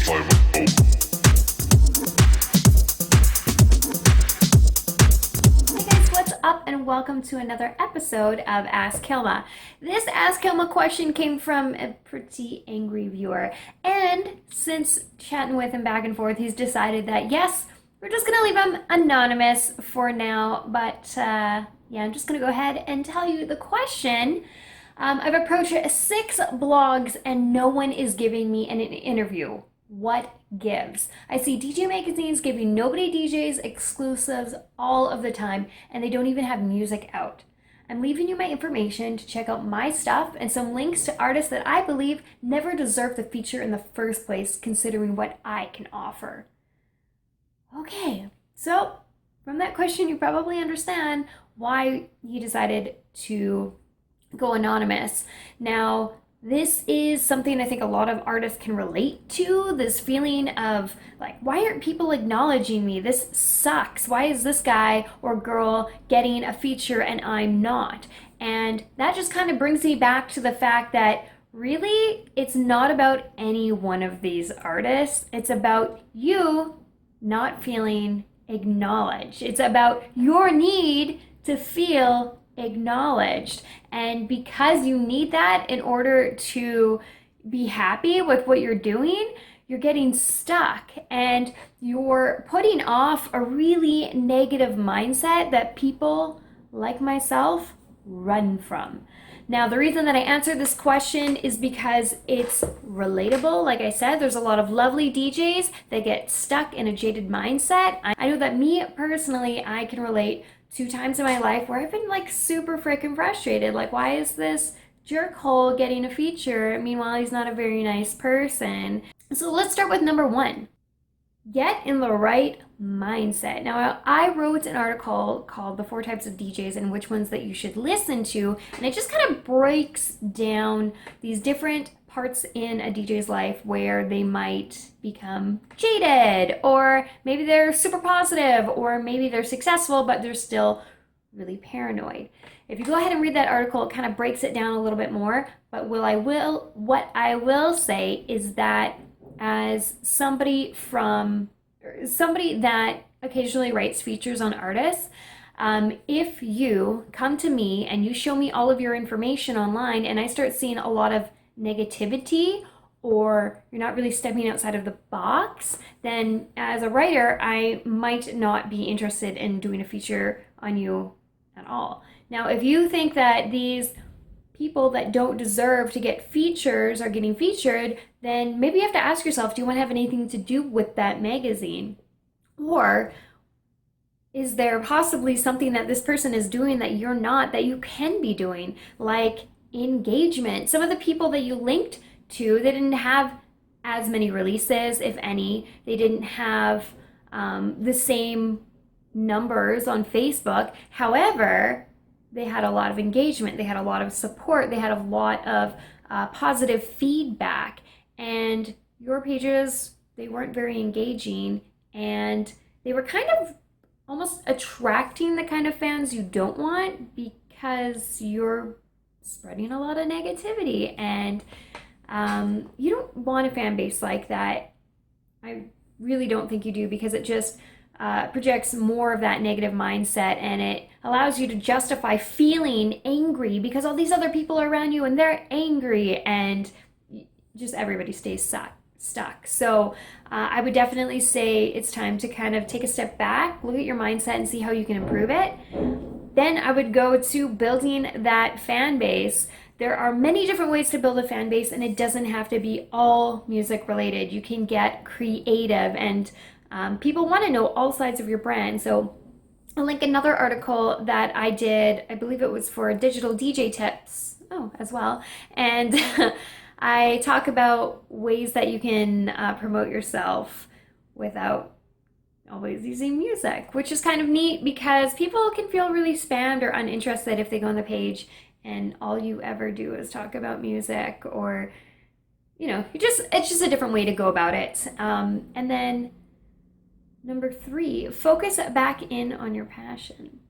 What's up and welcome to another episode of Ask Kilma. This Ask Kilma question came from a pretty angry viewer, and since chatting with him back and forth, he's decided that yes, we're just gonna leave him anonymous for now, but yeah, I'm just gonna go ahead and tell you the question. I've approached 6 blogs and no one is giving me an interview. What gives? I see DJ magazines giving nobody DJs exclusives all of the time, and they don't even have music out. I'm leaving you my information to check out my stuff and some links to artists that I believe never deserved the feature in the first place, considering what I can offer. Okay, so from that question, you probably understand why he decided to go anonymous. Now, this is something I think a lot of artists can relate to, this feeling of like, why aren't people acknowledging me? This sucks. Why is this guy or girl getting a feature and I'm not? And that just kind of brings me back to the fact that really it's not about any one of these artists. It's about you not feeling acknowledged. It's about your need to feel acknowledged. And because you need that in order to be happy with what you're doing, you're getting stuck and you're putting off a really negative mindset that people like myself run from. Now, the reason that I answered this question is because it's relatable. Like I said, there's a lot of lovely DJs that get stuck in a jaded mindset. I know that me personally, I can relate 2 times in my life where I've been like super freaking frustrated. Like, why is this jerkhole getting a feature? Meanwhile, he's not a very nice person. So let's start with number 1. Get in the right mindset. Now, I wrote an article called The 4 Types of DJs and Which Ones That You Should Listen To, and it just kind of breaks down these different parts in a DJ's life where they might become jaded, or maybe they're super positive, or maybe they're successful, but they're still really paranoid. If you go ahead and read that article, it kind of breaks it down a little bit more, but what I will say is that as somebody that occasionally writes features on artists, if you come to me and you show me all of your information online and I start seeing a lot of negativity, or you're not really stepping outside of the box, then as a writer, I might not be interested in doing a feature on you at all. Now, if you think that these people that don't deserve to get features are getting featured, then maybe you have to ask yourself, do you want to have anything to do with that magazine? Or is there possibly something that this person is doing that you're not, that you can be doing, like engagement? Some of the people that you linked to, they didn't have as many releases, if any. They didn't have the same numbers on Facebook. However, they had a lot of engagement, they had a lot of support, they had a lot of positive feedback, and your pages, they weren't very engaging, and they were kind of almost attracting the kind of fans you don't want because you're spreading a lot of negativity, and you don't want a fan base like that. I really don't think you do, because it just projects more of that negative mindset, and it allows you to justify feeling angry because all these other people are around you and they're angry, and just everybody stays stuck. So I would definitely say it's time to kind of take a step back, look at your mindset and see how you can improve it. Then I would go to building that fan base. There are many different ways to build a fan base, and it doesn't have to be all music related. You can get creative, and people want to know all sides of your brand. So I'll link another article that I did, I believe it was for Digital DJ Tips, as well. And I talk about ways that you can promote yourself without always using music, which is kind of neat because people can feel really spammed or uninterested if they go on the page and all you ever do is talk about music, or it's just a different way to go about it. And then number 3, focus back in on your passion.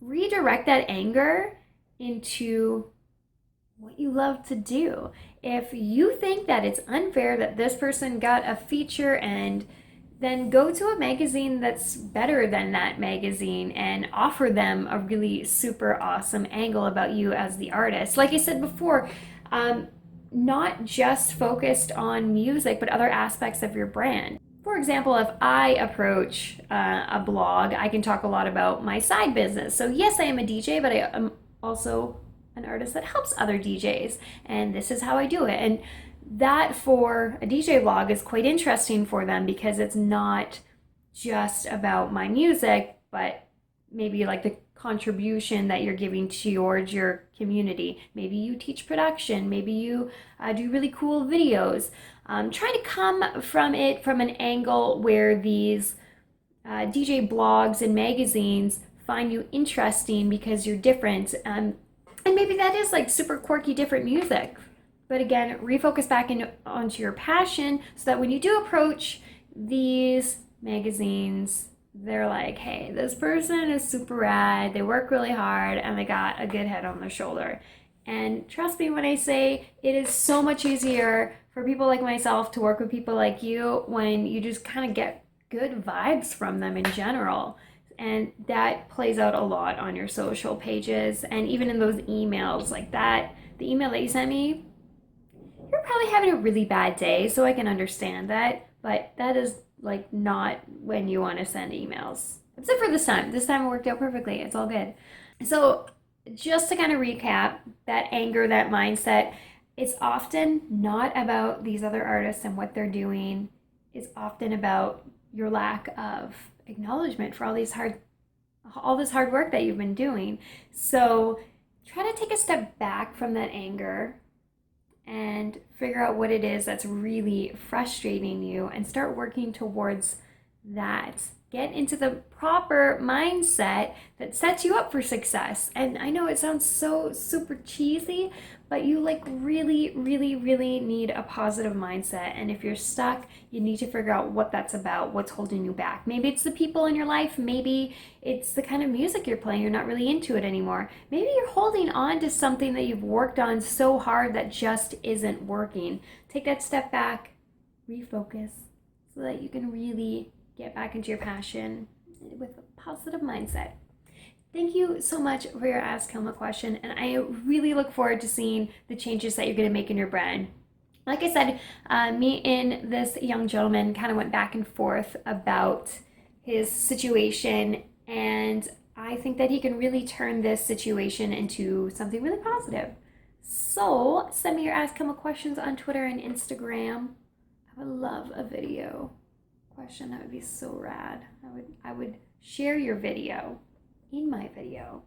Redirect that anger into what you love to do. if you think that it's unfair that this person got a feature, and then go to a magazine that's better than that magazine and offer them a really super awesome angle about you as the artist. Like I said before, not just focused on music, but other aspects of your brand. For example, if I approach a blog, I can talk a lot about my side business. So yes, I am a DJ, but I am also an artist that helps other DJs, and this is how I do it. And that for a DJ blog is quite interesting for them, because it's not just about my music, but maybe like the contribution that you're giving towards your community. Maybe you teach production, maybe you do really cool videos. Trying to come from it from an angle where these DJ blogs and magazines find you interesting because you're different. And maybe that is like super quirky, different music. But again, refocus back onto your passion, so that when you do approach these magazines, they're like, hey, this person is super rad, they work really hard, and they got a good head on their shoulder. And trust me when I say it is so much easier for people like myself to work with people like you when you just kind of get good vibes from them in general. And that plays out a lot on your social pages and even in those emails like that. The email that you sent me, you're probably having a really bad day, so I can understand that, but that is like not when you want to send emails. Except for this time. This time it worked out perfectly. It's all good. So just to kind of recap, that anger, that mindset, it's often not about these other artists and what they're doing. It's often about your lack of acknowledgement for all this hard work that you've been doing. So try to take a step back from that anger and figure out what it is that's really frustrating you and start working towards that. Get into the proper mindset that sets you up for success. And I know it sounds so super cheesy, but you like really, really, really need a positive mindset. And if you're stuck, you need to figure out what that's about, what's holding you back. Maybe it's the people in your life. Maybe it's the kind of music you're playing. You're not really into it anymore. Maybe you're holding on to something that you've worked on so hard that just isn't working. Take that step back, refocus, so that you can really get back into your passion with a positive mindset. Thank you so much for your Ask Kilma question, and I really look forward to seeing the changes that you're going to make in your brand. Like I said, me and this young gentleman kind of went back and forth about his situation, and I think that he can really turn this situation into something really positive. So send me your Ask Kilma questions on Twitter and Instagram. I would love a video question. That would be so rad. I would share your video in my video.